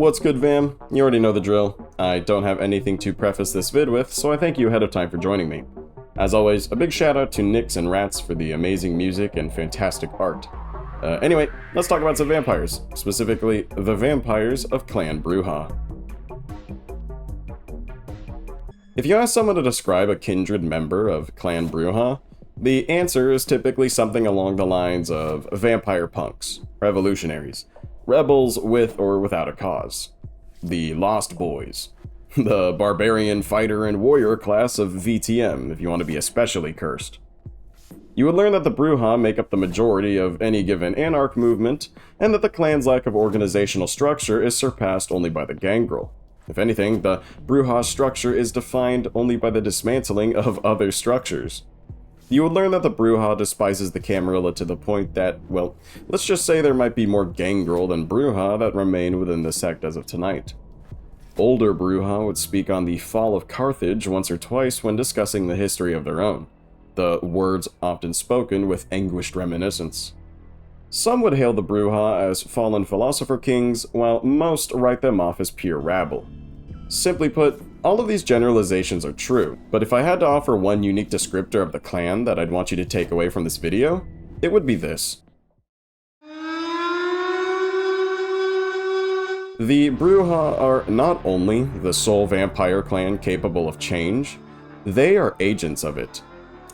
What's good, Vam? You already know the drill. I don't have anything to preface this vid with, so I thank you ahead of time for joining me. As always, a big shout out to Nyx and Ratz for the amazing music and fantastic art. Anyway, let's talk about some vampires, specifically the vampires of Clan Brujah. If you ask someone to describe a kindred member of Clan Brujah, the answer is typically something along the lines of vampire punks, revolutionaries, rebels with or without a cause, the Lost Boys, the barbarian fighter and warrior class of VtM if you want to be especially cursed. You would learn that the Brujah make up the majority of any given anarch movement, and that the clan's lack of organizational structure is surpassed only by the gangrel. If anything, the Brujah structure is defined only by the dismantling of other structures. You would learn that the Brujah despises the Camarilla to the point that, well, let's just say there might be more gangrel than Brujah that remain within the sect as of tonight. Older Brujah would speak on the fall of Carthage once or twice when discussing the history of their own, the words often spoken with anguished reminiscence. Some would hail the Brujah as fallen philosopher kings, while most write them off as pure rabble. Simply put, all of these generalizations are true, but if I had to offer one unique descriptor of the clan that I'd want you to take away from this video, it would be this. The Brujah are not only the sole vampire clan capable of change, they are agents of it.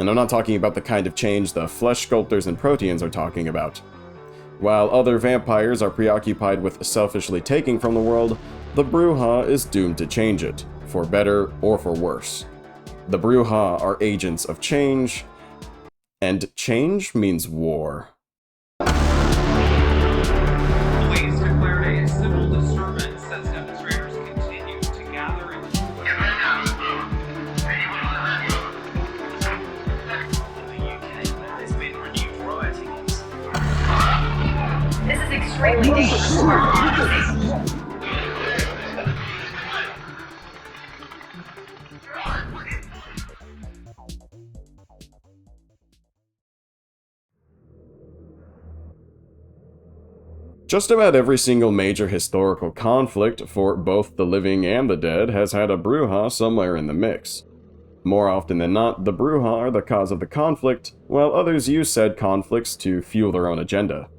And I'm not talking about the kind of change the flesh sculptors and proteans are talking about. While other vampires are preoccupied with selfishly taking from the world, the Brujah is doomed to change it, for better or for worse. The Brujah are agents of change, and change means war. Police declared a civil disturbance as demonstrators continue to gather in the UK has been renewed rioting. This is extremely dangerous for our democracy. Just about every single major historical conflict for both the living and the dead has had a Brujah somewhere in the mix. More often than not, the Brujah are the cause of the conflict, while others use said conflicts to fuel their own agenda.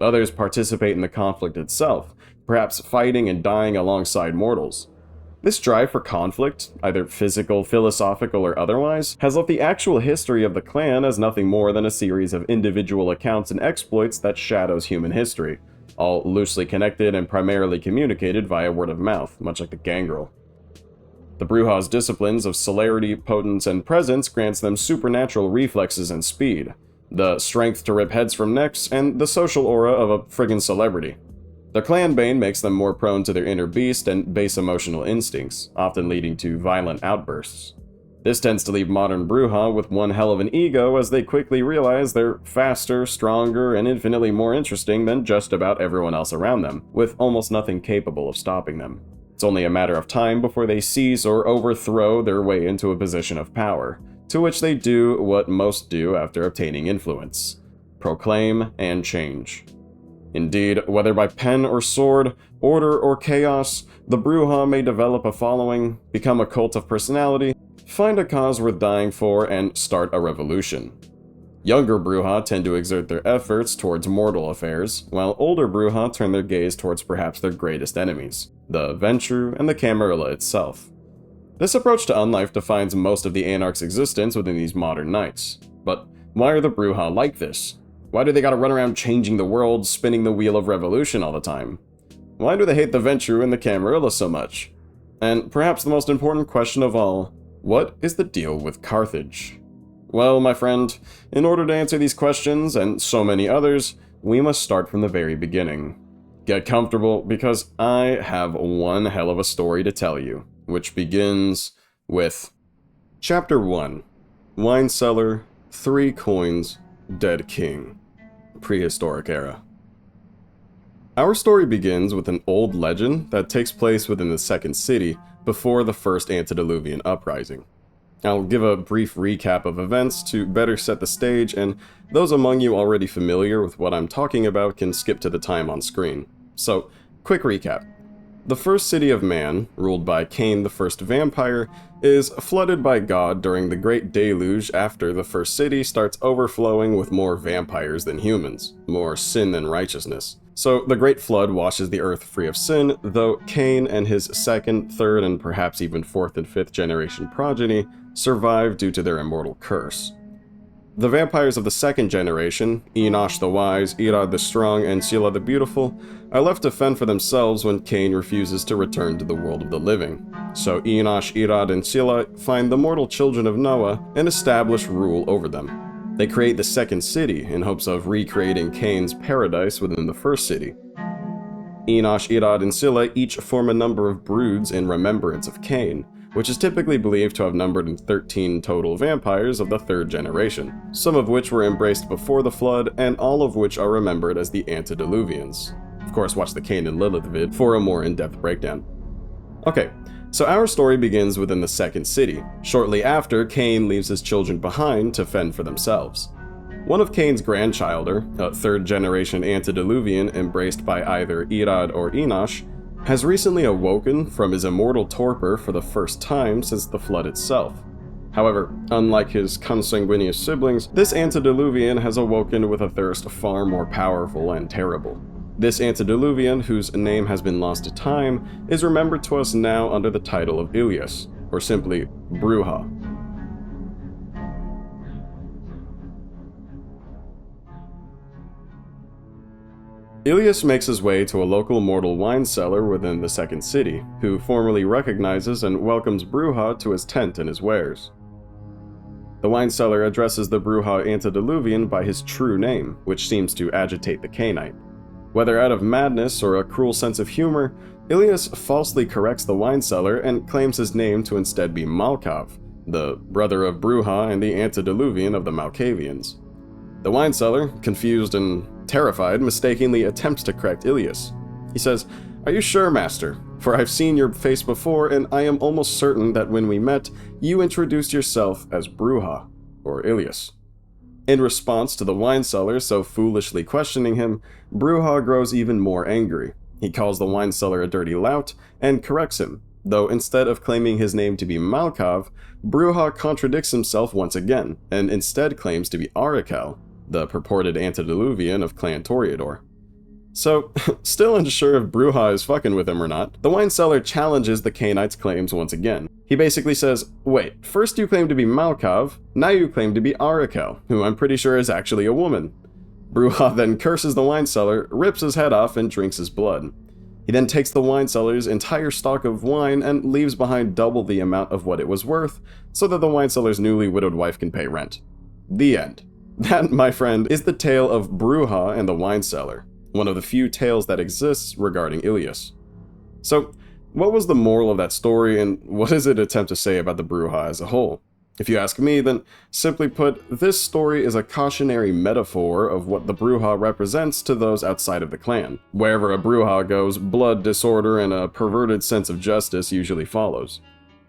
Others participate in the conflict itself, perhaps fighting and dying alongside mortals. This drive for conflict, either physical, philosophical, or otherwise, has left the actual history of the clan as nothing more than a series of individual accounts and exploits that shadows human history, all loosely connected and primarily communicated via word of mouth, much like the gangrel. The Brujah's disciplines of celerity, potence, and presence grants them supernatural reflexes and speed, the strength to rip heads from necks, and the social aura of a friggin' celebrity. Their clan bane makes them more prone to their inner beast and base emotional instincts, often leading to violent outbursts. This tends to leave modern Brujah with one hell of an ego as they quickly realize they're faster, stronger, and infinitely more interesting than just about everyone else around them, with almost nothing capable of stopping them. It's only a matter of time before they seize or overthrow their way into a position of power, to which they do what most do after obtaining influence: proclaim and change. Indeed, whether by pen or sword, order or chaos, the Brujah may develop a following, become a cult of personality, find a cause worth dying for, and start a revolution. Younger Brujah tend to exert their efforts towards mortal affairs, while older Brujah turn their gaze towards perhaps their greatest enemies, the Ventrue and the Camarilla itself. This approach to unlife defines most of the Anarch's existence within these modern knights. But why are the Brujah like this? Why do they gotta run around changing the world, spinning the wheel of revolution all the time? Why do they hate the Ventrue and the Camarilla so much? And perhaps the most important question of all, what is the deal with Carthage? Well, my friend, in order to answer these questions, and so many others, we must start from the very beginning. Get comfortable, because I have one hell of a story to tell you, which begins with Chapter 1, Wine Cellar, 3 Coins, Dead King, Prehistoric Era. Our story begins with an old legend that takes place within the Second City before the first antediluvian uprising. I'll give a brief recap of events to better set the stage, and those among you already familiar with what I'm talking about can skip to the time on screen. So, quick recap. The first city of man, ruled by Cain the first vampire, is flooded by God during the Great Deluge after the first city starts overflowing with more vampires than humans, more sin than righteousness. So the Great Flood washes the earth free of sin, though Cain and his second, third, and perhaps even fourth and fifth generation progeny survive due to their immortal curse. The vampires of the second generation, Enosh the Wise, Irad the Strong, and Scylla the Beautiful, are left to fend for themselves when Cain refuses to return to the world of the living. So Enosh, Irad, and Scylla find the mortal children of Noah and establish rule over them. They create the second city in hopes of recreating Cain's paradise within the first city. Enosh, Irad, and Scylla each form a number of broods in remembrance of Cain, which is typically believed to have numbered in 13 total vampires of the third generation, some of which were embraced before the flood, and all of which are remembered as the Antediluvians. Of course, watch the Cain and Lilith vid for a more in-depth breakdown. Okay, so our story begins within the second city, shortly after Cain leaves his children behind to fend for themselves. One of Cain's grandchilder, a third-generation antediluvian embraced by either Irad or Enosh, has recently awoken from his immortal torpor for the first time since the flood itself. However, unlike his consanguineous siblings, this antediluvian has awoken with a thirst far more powerful and terrible. This antediluvian, whose name has been lost to time, is remembered to us now under the title of Ilias, or simply Brujah. Ilias makes his way to a local mortal wine cellar within the second city, who formally recognizes and welcomes Brujah to his tent and his wares. The wine cellar addresses the Brujah antediluvian by his true name, which seems to agitate the Cainite. Whether out of madness or a cruel sense of humor, Ilias falsely corrects the wine cellar and claims his name to instead be Malkav, the brother of Brujah and the antediluvian of the Malkavians. The wine seller, confused and terrified, mistakenly attempts to correct Ilias. He says, "Are you sure, master? For I've seen your face before, and I am almost certain that when we met, you introduced yourself as Brujah, or Ilias." In response to the wine seller so foolishly questioning him, Brujah grows even more angry. He calls the wine seller a dirty lout and corrects him, though instead of claiming his name to be Malkav, Brujah contradicts himself once again, and instead claims to be Arikal, the purported antediluvian of Clan Toreador. So, still unsure if Brujah is fucking with him or not, the wine seller challenges the Cainite's claims once again. He basically says, "Wait, first you claim to be Malkav, now you claim to be Arikal, who I'm pretty sure is actually a woman." Brujah then curses the wine seller, rips his head off, and drinks his blood. He then takes the wine seller's entire stock of wine and leaves behind double the amount of what it was worth, so that the wine seller's newly widowed wife can pay rent. The end. That, my friend, is the tale of Brujah and the wine cellar, one of the few tales that exists regarding Ilias. So, what was the moral of that story, and what does it attempt to say about the Brujah as a whole? If you ask me, then simply put, this story is a cautionary metaphor of what the Brujah represents to those outside of the clan. Wherever a Brujah goes, blood, disorder, and a perverted sense of justice usually follows.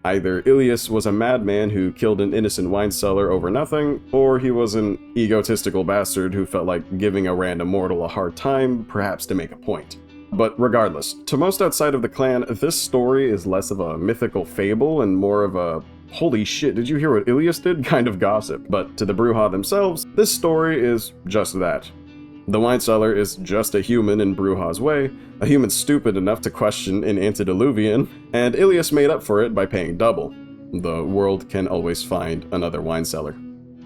Either Ilias was a madman who killed an innocent wine seller over nothing, or he was an egotistical bastard who felt like giving a random mortal a hard time, perhaps to make a point. But regardless, to most outside of the clan, this story is less of a mythical fable and more of a "holy shit, did you hear what Ilias did?" kind of gossip. But to the Brujah themselves, this story is just that. The wine seller is just a human in Brujah's way, a human stupid enough to question an antediluvian, and Ilias made up for it by paying double. The world can always find another wine cellar.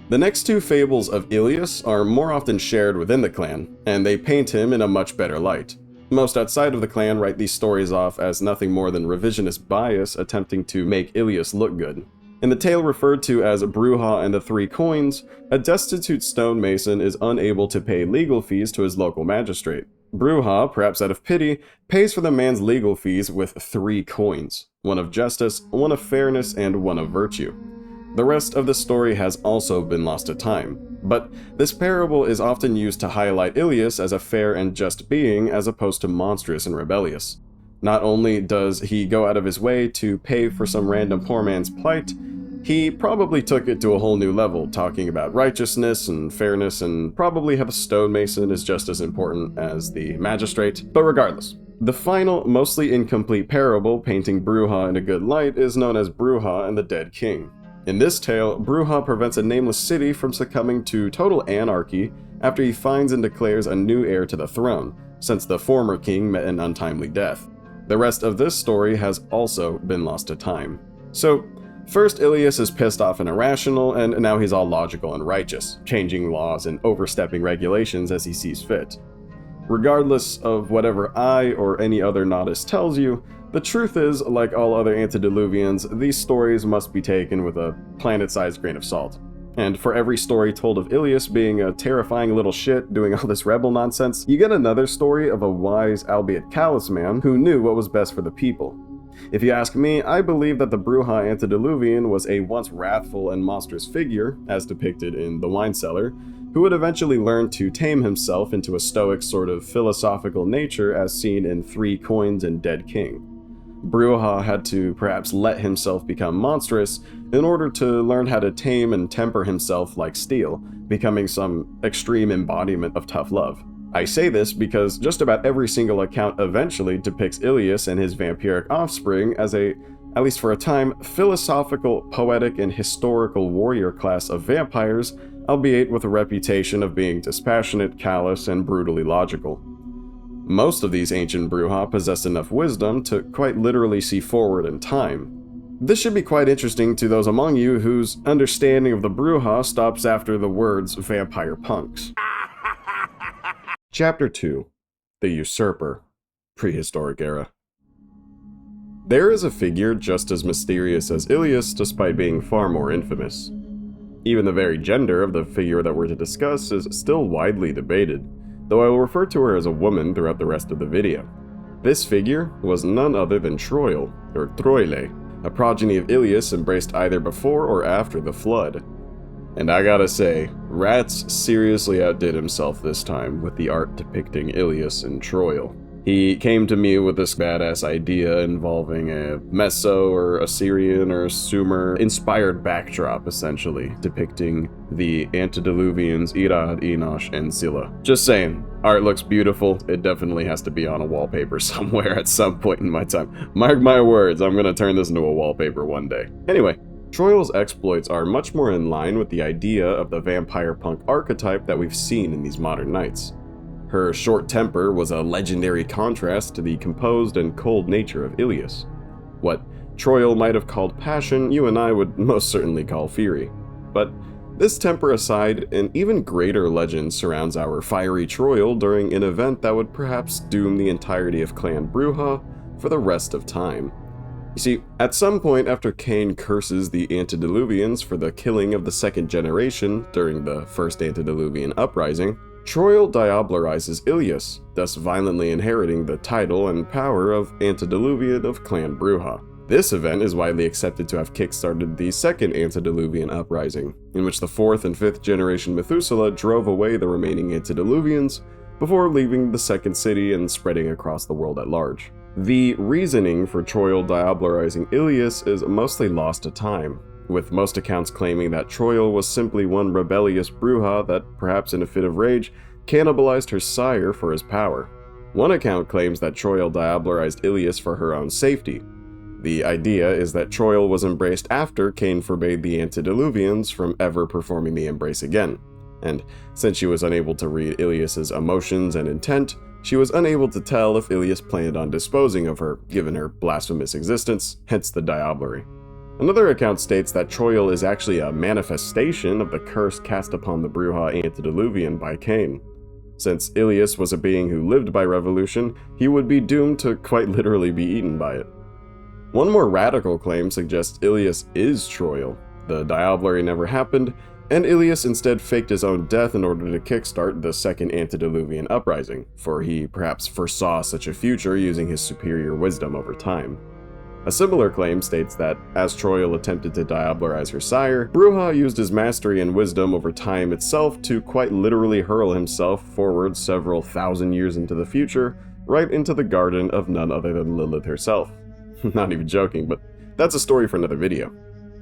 The next two fables of Ilias are more often shared within the clan, and they paint him in a much better light. Most outside of the clan write these stories off as nothing more than revisionist bias attempting to make Ilias look good. In the tale referred to as Brujah and the Three Coins, a destitute stonemason is unable to pay legal fees to his local magistrate. Brujah, perhaps out of pity, pays for the man's legal fees with 3 coins, one of justice, one of fairness, and one of virtue. The rest of the story has also been lost to time, but this parable is often used to highlight Ilias as a fair and just being as opposed to monstrous and rebellious. Not only does he go out of his way to pay for some random poor man's plight, he probably took it to a whole new level, talking about righteousness and fairness, and probably how the stonemason is just as important as the magistrate. But regardless, The final, mostly incomplete parable painting Brujah in a good light is known as Brujah and the Dead King. In this tale, Brujah prevents a nameless city from succumbing to total anarchy after he finds and declares a new heir to the throne, since the former king met an untimely death. The rest of this story has also been lost to time. So, first Ilias is pissed off and irrational, and now he's all logical and righteous, changing laws and overstepping regulations as he sees fit. Regardless of whatever I or any other nodist tells you, the truth is, like all other antediluvians, these stories must be taken with a planet-sized grain of salt. And for every story told of Ilias being a terrifying little shit doing all this rebel nonsense, you get another story of a wise, albeit callous man who knew what was best for the people. If you ask me, I believe that the Brujah antediluvian was a once wrathful and monstrous figure, as depicted in The Wine Cellar, who would eventually learn to tame himself into a stoic sort of philosophical nature as seen in 3 Coins and Dead King. Brujah had to perhaps let himself become monstrous in order to learn how to tame and temper himself like steel, becoming some extreme embodiment of tough love. I say this because just about every single account eventually depicts Ilias and his vampiric offspring as a, at least for a time, philosophical, poetic, and historical warrior class of vampires, albeit with a reputation of being dispassionate, callous, and brutally logical. Most of these ancient Brujah possessed enough wisdom to quite literally see forward in time. This should be quite interesting to those among you whose understanding of the Brujah stops after the words vampire punks. Chapter 2. The Usurper. Prehistoric Era. There is a figure just as mysterious as Ilias despite being far more infamous. Even the very gender of the figure that we're to discuss is still widely debated, though I will refer to her as a woman throughout the rest of the video. This figure was none other than Troil, or Troile, a progeny of Ilias embraced either before or after the flood. And I gotta say, Ratz seriously outdid himself this time with the art depicting Ilias and Troil. He came to me with this badass idea involving a Meso or Assyrian or Sumer inspired backdrop, essentially, depicting the antediluvians Irad, Enosh, and Scylla. Just saying, art looks beautiful. It definitely has to be on a wallpaper somewhere at some point in my time. Mark my words, I'm gonna turn this into a wallpaper one day. Anyway, Troil's exploits are much more in line with the idea of the vampire punk archetype that we've seen in these modern knights. Her short temper was a legendary contrast to the composed and cold nature of Ilias. What Troil might have called passion, you and I would most certainly call fury. But this temper aside, an even greater legend surrounds our fiery Troil during an event that would perhaps doom the entirety of Clan Brujah for the rest of time. You see, at some point after Cain curses the antediluvians for the killing of the second generation during the first antediluvian uprising, Troil diablerizes Ilias, thus violently inheriting the title and power of Antediluvian of Clan Brujah. This event is widely accepted to have kickstarted the second Antediluvian uprising, in which the 4th and 5th generation Methuselah drove away the remaining Antediluvians before leaving the second city and spreading across the world at large. The reasoning for Troil diablerizing Ilias is mostly lost to time, with most accounts claiming that Troil was simply one rebellious Brujah that, perhaps in a fit of rage, cannibalized her sire for his power. One account claims that Troil diablerized Ilias for her own safety. The idea is that Troil was embraced after Cain forbade the antediluvians from ever performing the embrace again, and since she was unable to read Ilias's emotions and intent, she was unable to tell if Ilias planned on disposing of her, given her blasphemous existence, hence the diablerie. Another account states that Troil is actually a manifestation of the curse cast upon the Brujah antediluvian by Cain. Since Ilias was a being who lived by revolution, he would be doomed to quite literally be eaten by it. One more radical claim suggests Ilias is Troil. The diablerie never happened, and Ilias instead faked his own death in order to kickstart the second antediluvian uprising, for he perhaps foresaw such a future using his superior wisdom over time. A similar claim states that, as Troil attempted to diablerize her sire, Brujah used his mastery and wisdom over time itself to quite literally hurl himself forward several thousand years into the future, right into the garden of none other than Lilith herself. Not even joking, but that's a story for another video.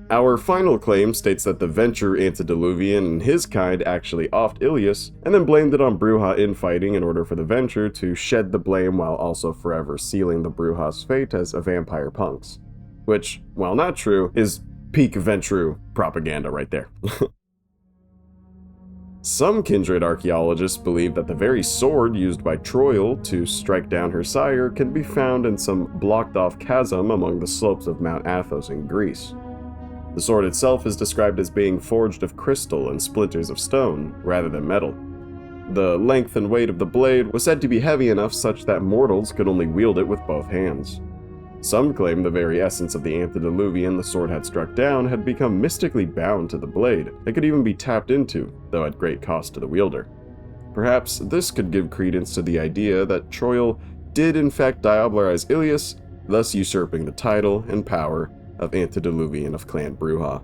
Our final claim states that the Ventrue antediluvian and his kind actually offed Ilias, and then blamed it on Brujah infighting in order for the Ventrue to shed the blame while also forever sealing the Brujah's fate as a vampire punks. Which, while not true, is peak Ventrue propaganda right there. Some kindred archaeologists believe that the very sword used by Troil to strike down her sire can be found in some blocked-off chasm among the slopes of Mount Athos in Greece. The sword itself is described as being forged of crystal and splinters of stone, rather than metal. The length and weight of the blade was said to be heavy enough such that mortals could only wield it with both hands. Some claim the very essence of the antediluvian the sword had struck down had become mystically bound to the blade, and could even be tapped into, though at great cost to the wielder. Perhaps this could give credence to the idea that Troil did in fact diabolarize Ilias, thus usurping the title and power of Antediluvian of Clan Brujah.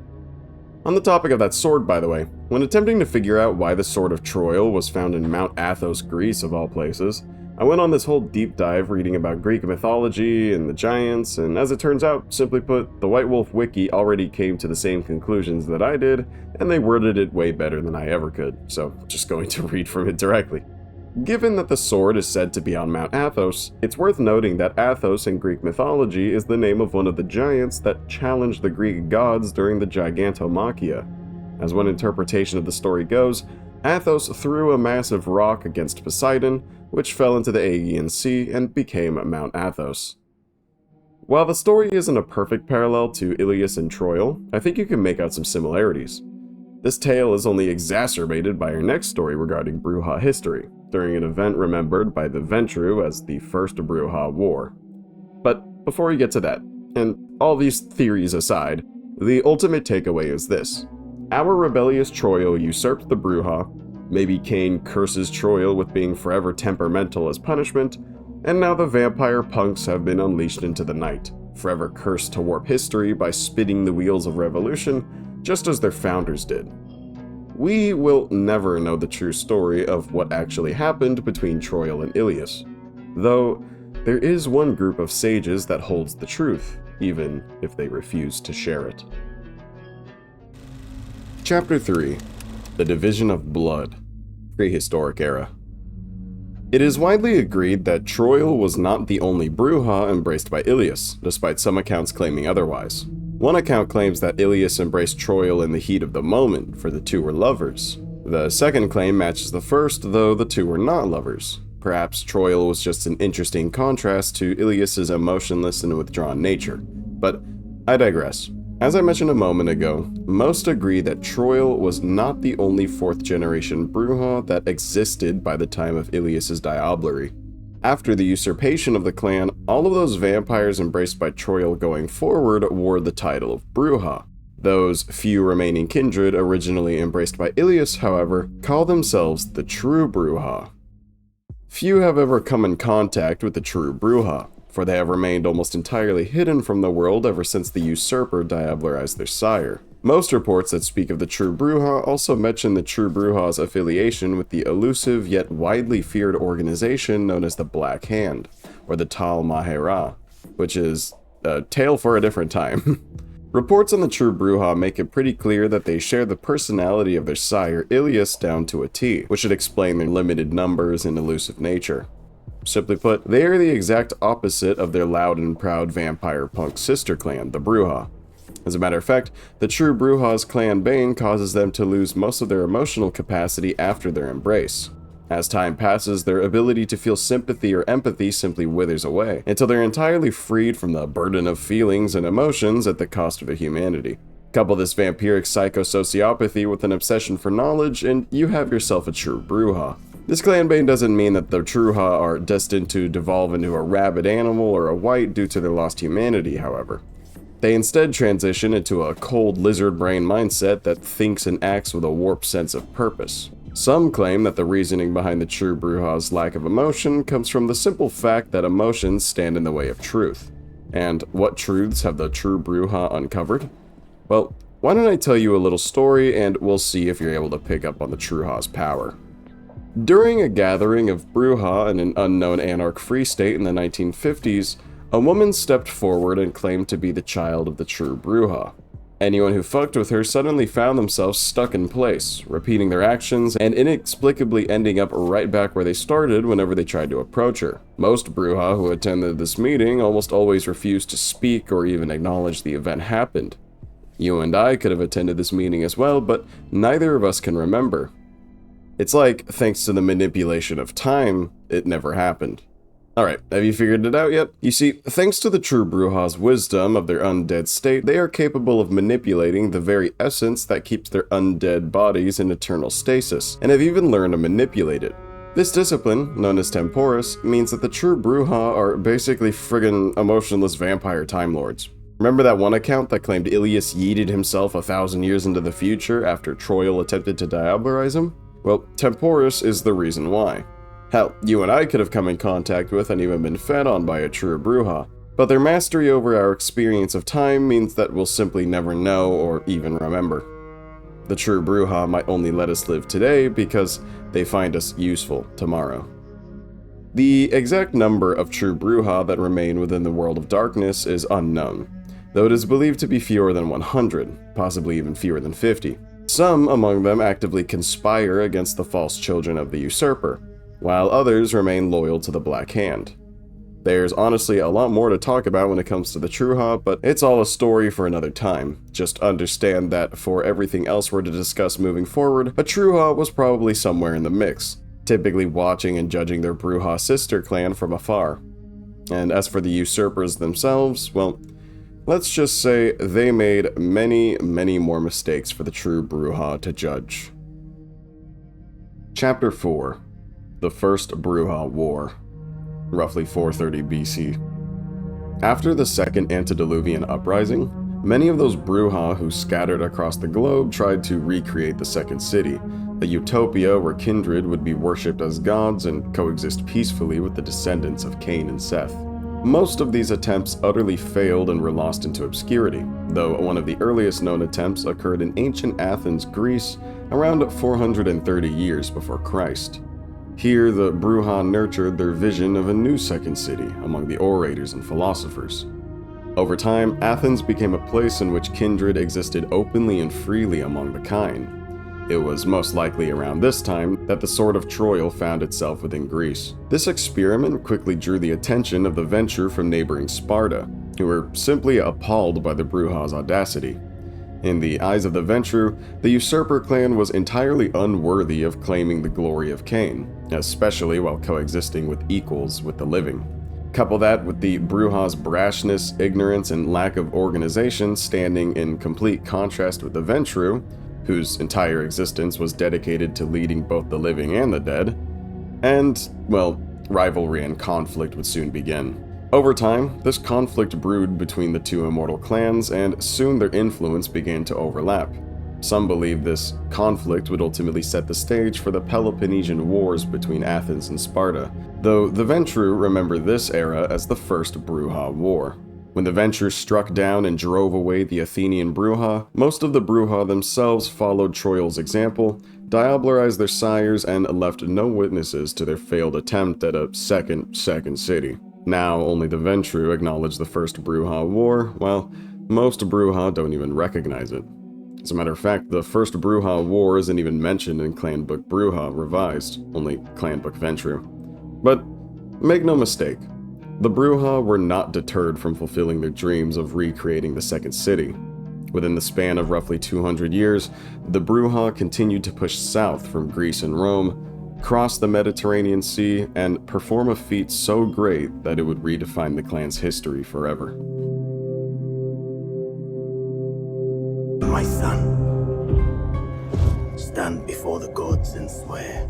On the topic of that sword, by the way, when attempting to figure out why the Sword of Troil was found in Mount Athos, Greece of all places, I went on this whole deep dive reading about Greek mythology and the giants, and as it turns out, simply put, the White Wolf Wiki already came to the same conclusions that I did, and they worded it way better than I ever could, so just going to read from it directly. Given that the sword is said to be on Mount Athos, it's worth noting that Athos in Greek mythology is the name of one of the giants that challenged the Greek gods during the Gigantomachia. As one interpretation of the story goes, Athos threw a massive rock against Poseidon, which fell into the Aegean Sea and became Mount Athos. While the story isn't a perfect parallel to Ilias and Troil, I think you can make out some similarities. This tale is only exacerbated by our next story regarding Brujah history, during an event remembered by the Ventrue as the First Brujah War. But before we get to that, and all these theories aside, the ultimate takeaway is this. Our rebellious Troil usurped the Brujah, maybe Cain curses Troil with being forever temperamental as punishment, and now the vampire punks have been unleashed into the night, forever cursed to warp history by spinning the wheels of revolution, just as their founders did. We will never know the true story of what actually happened between Troil and Ilias, though there is one group of sages that holds the truth, even if they refuse to share it. Chapter 3. The Division of Blood. Prehistoric Era. It is widely agreed that Troil was not the only Brujah embraced by Ilias, despite some accounts claiming otherwise. One account claims that Ilias embraced Troil in the heat of the moment, for the two were lovers. The second claim matches the first, though the two were not lovers. Perhaps Troil was just an interesting contrast to Ilias's emotionless and withdrawn nature. But I digress. As I mentioned a moment ago, most agree that Troil was not the only fourth-generation Brujah that existed by the time of Ilias's diabolary. After the usurpation of the clan, all of those vampires embraced by Troil going forward wore the title of Brujah. Those few remaining kindred originally embraced by Ilias, however, call themselves the true Brujah. Few have ever come in contact with the true Brujah, for they have remained almost entirely hidden from the world ever since the Usurper diabolized their sire. Most reports that speak of the true Brujah also mention the true Brujah's affiliation with the elusive yet widely feared organization known as the Black Hand, or the Tal Mahera, which is a tale for a different time. Reports on the true Brujah make it pretty clear that they share the personality of their sire Ilias down to a T, which should explain their limited numbers and elusive nature. Simply put, they are the exact opposite of their loud and proud vampire punk sister clan, the Brujah. As a matter of fact, the true Brujah's clan bane causes them to lose most of their emotional capacity after their embrace. As time passes, their ability to feel sympathy or empathy simply withers away, until they're entirely freed from the burden of feelings and emotions at the cost of their humanity. Couple this vampiric psychosociopathy with an obsession for knowledge, and you have yourself a true Brujah. This clan bane doesn't mean that the Truha are destined to devolve into a rabid animal or a wight due to their lost humanity, however. They instead transition into a cold lizard brain mindset that thinks and acts with a warped sense of purpose. Some claim that the reasoning behind the true Brujah's lack of emotion comes from the simple fact that emotions stand in the way of truth. And what truths have the true Brujah uncovered? Well, why don't I tell you a little story and we'll see if you're able to pick up on the Truha's power. During a gathering of Brujah in an unknown Anarch Free State in the 1950s, a woman stepped forward and claimed to be the child of the true Brujah. Anyone who fucked with her suddenly found themselves stuck in place, repeating their actions and inexplicably ending up right back where they started whenever they tried to approach her. Most Brujah who attended this meeting almost always refused to speak or even acknowledge the event happened. You and I could have attended this meeting as well, but neither of us can remember. It's like, thanks to the manipulation of time, it never happened. Alright, have you figured it out yet? You see, thanks to the true Brujah's wisdom of their undead state, they are capable of manipulating the very essence that keeps their undead bodies in eternal stasis, and have even learned to manipulate it. This discipline, known as Temporis, means that the true Brujah are basically friggin' emotionless vampire Time Lords. Remember that one account that claimed Ilias yeeted himself 1,000 years into the future after Troil attempted to diabolarize him? Well, Temporis is the reason why. Hell, you and I could have come in contact with and even been fed on by a true Brujah, but their mastery over our experience of time means that we'll simply never know or even remember. The true Brujah might only let us live today because they find us useful tomorrow. The exact number of true Brujah that remain within the world of darkness is unknown, though it is believed to be fewer than 100, possibly even fewer than 50. Some among them actively conspire against the false children of the Usurper, while others remain loyal to the Black Hand. There's honestly a lot more to talk about when it comes to the Brujah, but it's all a story for another time. Just understand that for everything else we're to discuss moving forward, a Brujah was probably somewhere in the mix, typically watching and judging their Brujah sister clan from afar. And as for the Usurpers themselves, well, let's just say they made many, many more mistakes for the true Brujah to judge. Chapter 4. The First Brujah War, roughly 430 BC. After the Second Antediluvian Uprising, many of those Brujah who scattered across the globe tried to recreate the Second City, a utopia where kindred would be worshipped as gods and coexist peacefully with the descendants of Cain and Seth. Most of these attempts utterly failed and were lost into obscurity, though one of the earliest known attempts occurred in ancient Athens, Greece, around 430 years before Christ. Here, the Brujah nurtured their vision of a new second city among the orators and philosophers. Over time, Athens became a place in which kindred existed openly and freely among the kind. It was most likely around this time that the Sword of Troil found itself within Greece. This experiment quickly drew the attention of the Ventrue from neighboring Sparta, who were simply appalled by the Brujah's audacity. In the eyes of the Ventrue, the Usurper clan was entirely unworthy of claiming the glory of Cain, especially while coexisting with equals with the living. Couple that with the Brujah's brashness, ignorance, and lack of organization standing in complete contrast with the Ventrue, whose entire existence was dedicated to leading both the living and the dead, and, well, rivalry and conflict would soon begin. Over time, this conflict brewed between the two immortal clans, and soon their influence began to overlap. Some believe this conflict would ultimately set the stage for the Peloponnesian Wars between Athens and Sparta, though the Ventrue remember this era as the First Brujah War. When the Ventrue struck down and drove away the Athenian Brujah, most of the Brujah themselves followed Troil's example, diabolarized their sires, and left no witnesses to their failed attempt at a second city. Now, only the Ventrue acknowledge the First Brujah War, while most Brujah don't even recognize it. As a matter of fact, the First Brujah War isn't even mentioned in Clanbook Brujah Revised, only Clanbook Ventrue. But make no mistake, the Brujah were not deterred from fulfilling their dreams of recreating the Second City. Within the span of roughly 200 years, the Brujah continued to push south from Greece and Rome, cross the Mediterranean Sea, and perform a feat so great that it would redefine the clan's history forever. My son, stand before the gods and swear,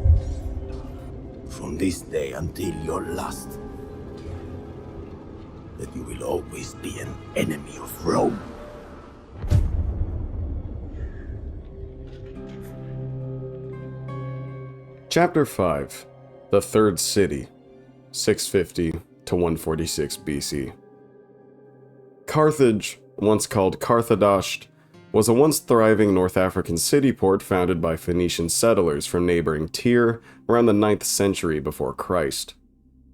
from this day until your last, that you will always be an enemy of Rome. Chapter 5. The Third City, 650 to 146 BC. Carthage, once called Carthagosht, was a once thriving North African city-port founded by Phoenician settlers from neighboring Tyre around the 9th century before Christ.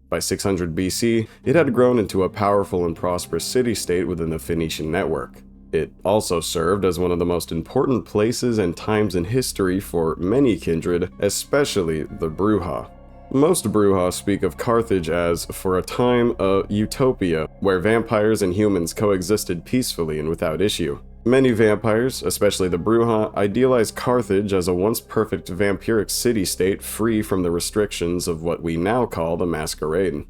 By 600 BC, it had grown into a powerful and prosperous city-state within the Phoenician network. It also served as one of the most important places and times in history for many kindred, especially the Brujah. Most Brujah speak of Carthage as, for a time, a utopia, where vampires and humans coexisted peacefully and without issue. Many vampires, especially the Brujah, idealize Carthage as a once perfect vampiric city-state free from the restrictions of what we now call the Masquerade.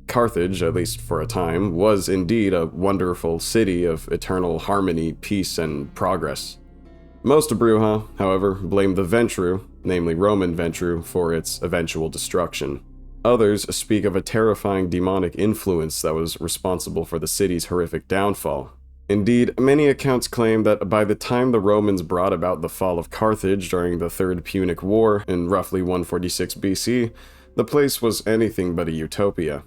Carthage, at least for a time, was indeed a wonderful city of eternal harmony, peace, and progress. Most Brujah, however, blame the Ventrue, namely Roman Ventrue, for its eventual destruction. Others speak of a terrifying demonic influence that was responsible for the city's horrific downfall. Indeed, many accounts claim that by the time the Romans brought about the fall of Carthage during the Third Punic War in roughly 146 BC, the place was anything but a utopia.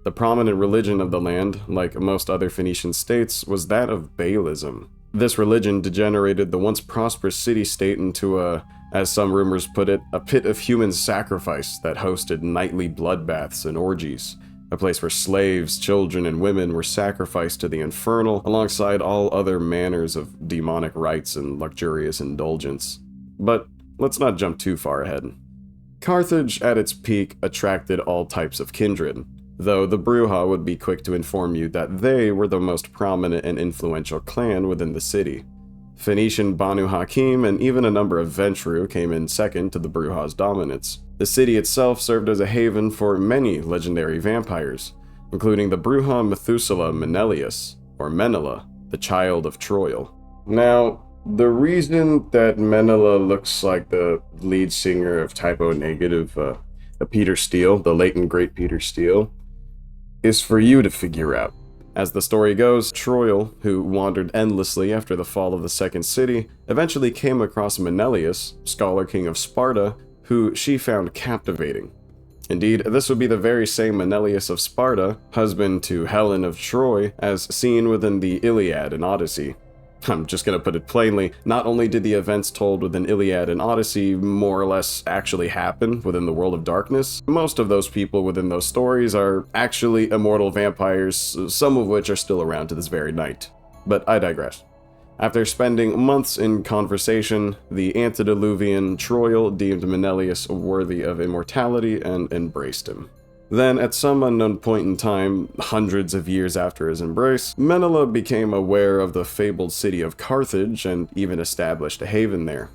The prominent religion of the land, like most other Phoenician states, was that of Baalism. This religion degenerated the once prosperous city-state into as some rumors put it, a pit of human sacrifice that hosted nightly bloodbaths and orgies, a place where slaves, children, and women were sacrificed to the infernal alongside all other manners of demonic rites and luxurious indulgence. But let's not jump too far ahead. Carthage, at its peak, attracted all types of kindred, though the Brujah would be quick to inform you that they were the most prominent and influential clan within the city. Phoenician Banu Hakim and even a number of Ventrue came in second to the Brujah's dominance. The city itself served as a haven for many legendary vampires, including the Brujah Methuselah Menelaus, or Menela, the child of Troil. Now, the reason that Menela looks like the lead singer of Typo Negative, Peter Steele, the late and great Peter Steele, is for you to figure out. As the story goes, Troil, who wandered endlessly after the fall of the Second City, eventually came across Menelaus, Scholar King of Sparta, who she found captivating. Indeed, this would be the very same Menelaus of Sparta, husband to Helen of Troy, as seen within the Iliad and Odyssey. I'm just gonna put it plainly, not only did the events told within Iliad and Odyssey more or less actually happen within the world of darkness, most of those people within those stories are actually immortal vampires, some of which are still around to this very night. But I digress. After spending months in conversation, the antediluvian Troil deemed Menelaus worthy of immortality and embraced him. Then, at some unknown point in time, hundreds of years after his embrace, Menela became aware of the fabled city of Carthage and even established a haven there.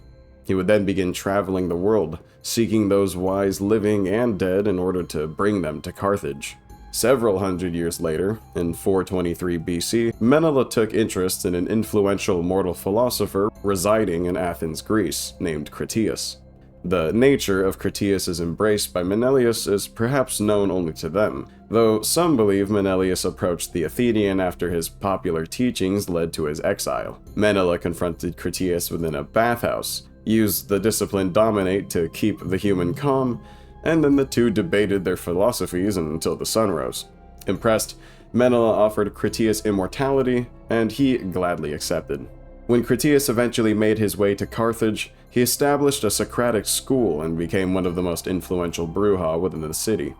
He would then begin traveling the world, seeking those wise living and dead in order to bring them to Carthage. Several hundred years later, in 423 BC, Menela took interest in an influential mortal philosopher residing in Athens, Greece, named Critias. The nature of Critias' embrace by Menelaus is perhaps known only to them, though some believe Menelaus approached the Athenian after his popular teachings led to his exile. Menela confronted Critias within a bathhouse, used the discipline Dominate to keep the human calm, and then the two debated their philosophies until the sun rose. Impressed, Menela offered Critias immortality, and he gladly accepted. When Critias eventually made his way to Carthage, he established a Socratic school and became one of the most influential Brujah within the city.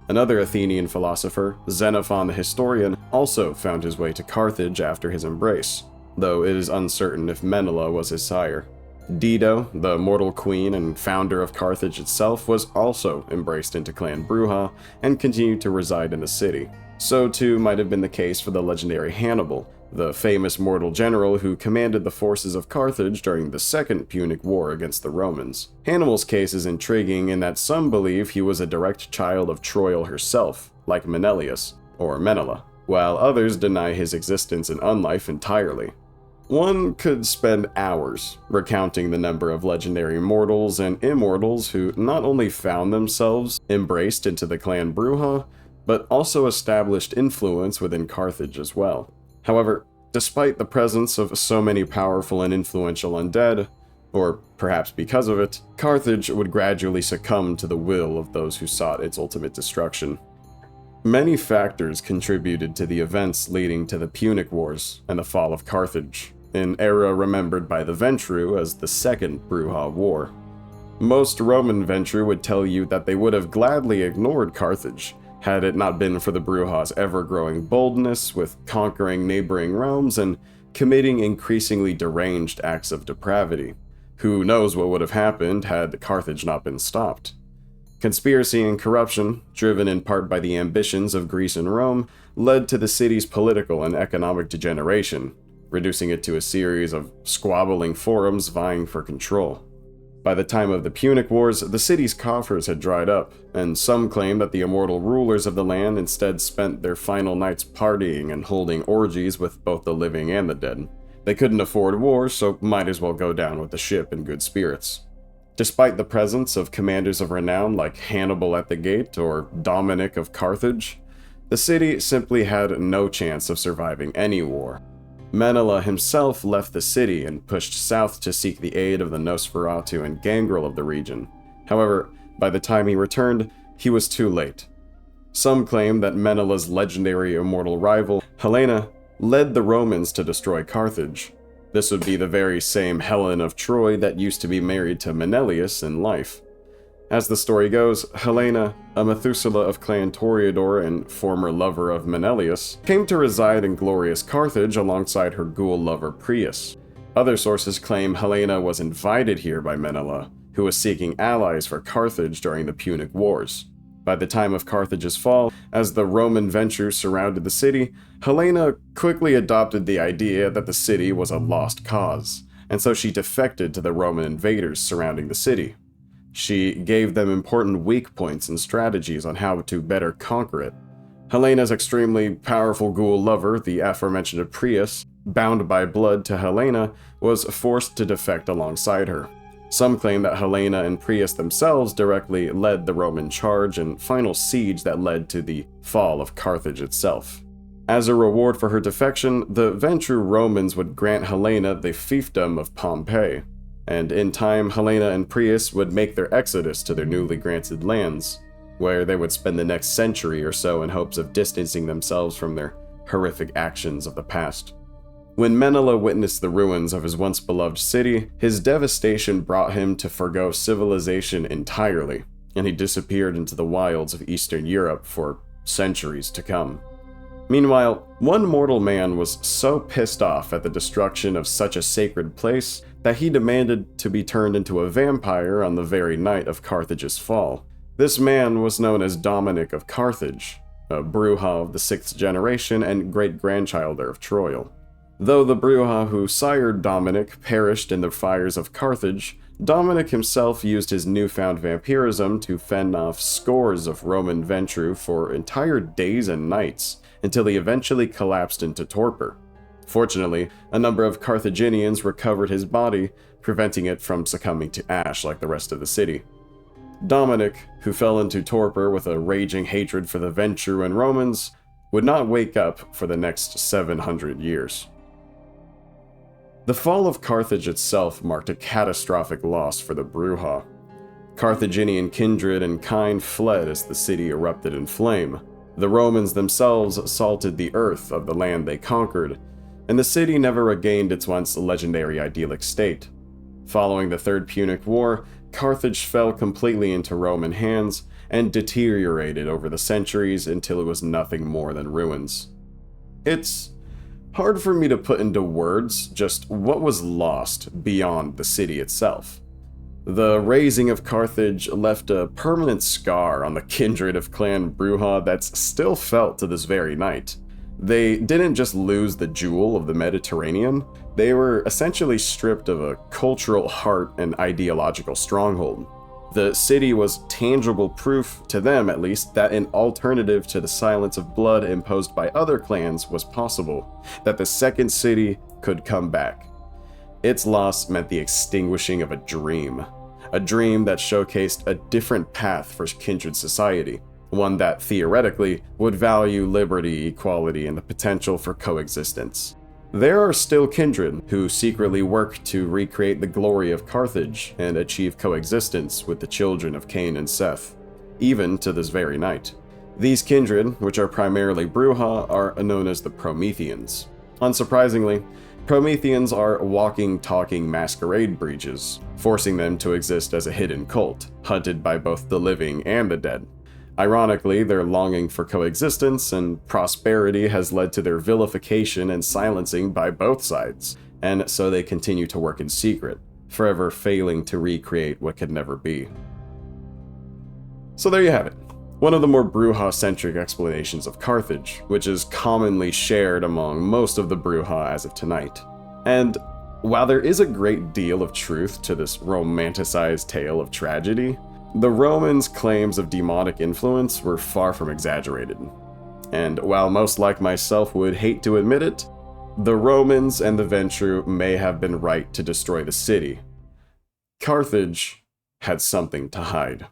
Another Athenian philosopher, Xenophon the historian, also found his way to Carthage after his embrace, though it is uncertain if Menela was his sire. Dido, the mortal queen and founder of Carthage itself, was also embraced into Clan Brujah and continued to reside in the city. So too might have been the case for the legendary Hannibal, the famous mortal general who commanded the forces of Carthage during the Second Punic War against the Romans. Hannibal's case is intriguing in that some believe he was a direct child of Troil herself, like Menelaus, or Menela, while others deny his existence in unlife entirely. One could spend hours recounting the number of legendary mortals and immortals who not only found themselves embraced into the Clan Brujah, but also established influence within Carthage as well. However, despite the presence of so many powerful and influential undead, or perhaps because of it, Carthage would gradually succumb to the will of those who sought its ultimate destruction. Many factors contributed to the events leading to the Punic Wars and the fall of Carthage, an era remembered by the Ventrue as the Second Brujah War. Most Roman Ventrue would tell you that they would have gladly ignored Carthage, had it not been for the Brujah's ever-growing boldness with conquering neighboring realms and committing increasingly deranged acts of depravity. Who knows what would have happened had Carthage not been stopped? Conspiracy and corruption, driven in part by the ambitions of Greece and Rome, led to the city's political and economic degeneration, reducing it to a series of squabbling forums vying for control. By the time of the Punic Wars, the city's coffers had dried up, and some claim that the immortal rulers of the land instead spent their final nights partying and holding orgies with both the living and the dead. They couldn't afford war, so might as well go down with the ship in good spirits. Despite the presence of commanders of renown like Hannibal at the Gate or Dominic of Carthage, the city simply had no chance of surviving any war. Menela himself left the city and pushed south to seek the aid of the Nosferatu and Gangrel of the region. However, by the time he returned, he was too late. Some claim that Menela's legendary immortal rival, Helena, led the Romans to destroy Carthage. This would be the very same Helen of Troy that used to be married to Menelaus in life. As the story goes, Helena, a Methuselah of Clan Toreador and former lover of Menelaus, came to reside in glorious Carthage alongside her ghoul lover Prius. Other sources claim Helena was invited here by Menela, who was seeking allies for Carthage during the Punic Wars. By the time of Carthage's fall, as the Roman Ventrue surrounded the city, Helena quickly adopted the idea that the city was a lost cause, and so she defected to the Roman invaders surrounding the city. She gave them important weak points and strategies on how to better conquer it. Helena's extremely powerful ghoul lover, the aforementioned Prius, bound by blood to Helena, was forced to defect alongside her. Some claim that Helena and Prius themselves directly led the Roman charge and final siege that led to the fall of Carthage itself. As a reward for her defection, the Ventrue Romans would grant Helena the fiefdom of Pompeii, and in time Helena and Prius would make their exodus to their newly granted lands, where they would spend the next century or so in hopes of distancing themselves from their horrific actions of the past. When Menela witnessed the ruins of his once beloved city, his devastation brought him to forgo civilization entirely, and he disappeared into the wilds of Eastern Europe for centuries to come. Meanwhile, one mortal man was so pissed off at the destruction of such a sacred place that he demanded to be turned into a vampire on the very night of Carthage's fall. This man was known as Dominic of Carthage, a Brujah of the 6th generation and great-grandchild of Troil. Though the Brujah who sired Dominic perished in the fires of Carthage, Dominic himself used his newfound vampirism to fend off scores of Roman Ventrue for entire days and nights, until he eventually collapsed into torpor. Fortunately, a number of Carthaginians recovered his body, preventing it from succumbing to ash like the rest of the city. Dominic, who fell into torpor with a raging hatred for the Ventrue and Romans, would not wake up for the next 700 years. The fall of Carthage itself marked a catastrophic loss for the Brujah. Carthaginian kindred and kind fled as the city erupted in flame. The Romans themselves assaulted the earth of the land they conquered, and the city never regained its once legendary idyllic state. Following the Third Punic War, Carthage fell completely into Roman hands and deteriorated over the centuries until it was nothing more than ruins. It's hard for me to put into words just what was lost beyond the city itself. The razing of Carthage left a permanent scar on the kindred of Clan Brujah that's still felt to this very night. They didn't just lose the jewel of the Mediterranean, they were essentially stripped of a cultural heart and ideological stronghold. The city was tangible proof, to them at least, that an alternative to the silence of blood imposed by other clans was possible, that the Second City could come back. Its loss meant the extinguishing of a dream that showcased a different path for kindred society, one that theoretically would value liberty, equality, and the potential for coexistence. There are still kindred who secretly work to recreate the glory of Carthage and achieve coexistence with the children of Cain and Seth, even to this very night. These kindred, which are primarily Brujah, are known as the Prometheans. Unsurprisingly, Prometheans are walking, talking masquerade breaches, forcing them to exist as a hidden cult, hunted by both the living and the dead. Ironically, their longing for coexistence and prosperity has led to their vilification and silencing by both sides, and so they continue to work in secret, forever failing to recreate what could never be. So there you have it. One of the more Brujah-centric explanations of Carthage, which is commonly shared among most of the Brujah as of tonight. And while there is a great deal of truth to this romanticized tale of tragedy, the Romans' claims of demonic influence were far from exaggerated. And while most like myself would hate to admit it, the Romans and the Ventrue may have been right to destroy the city. Carthage had something to hide.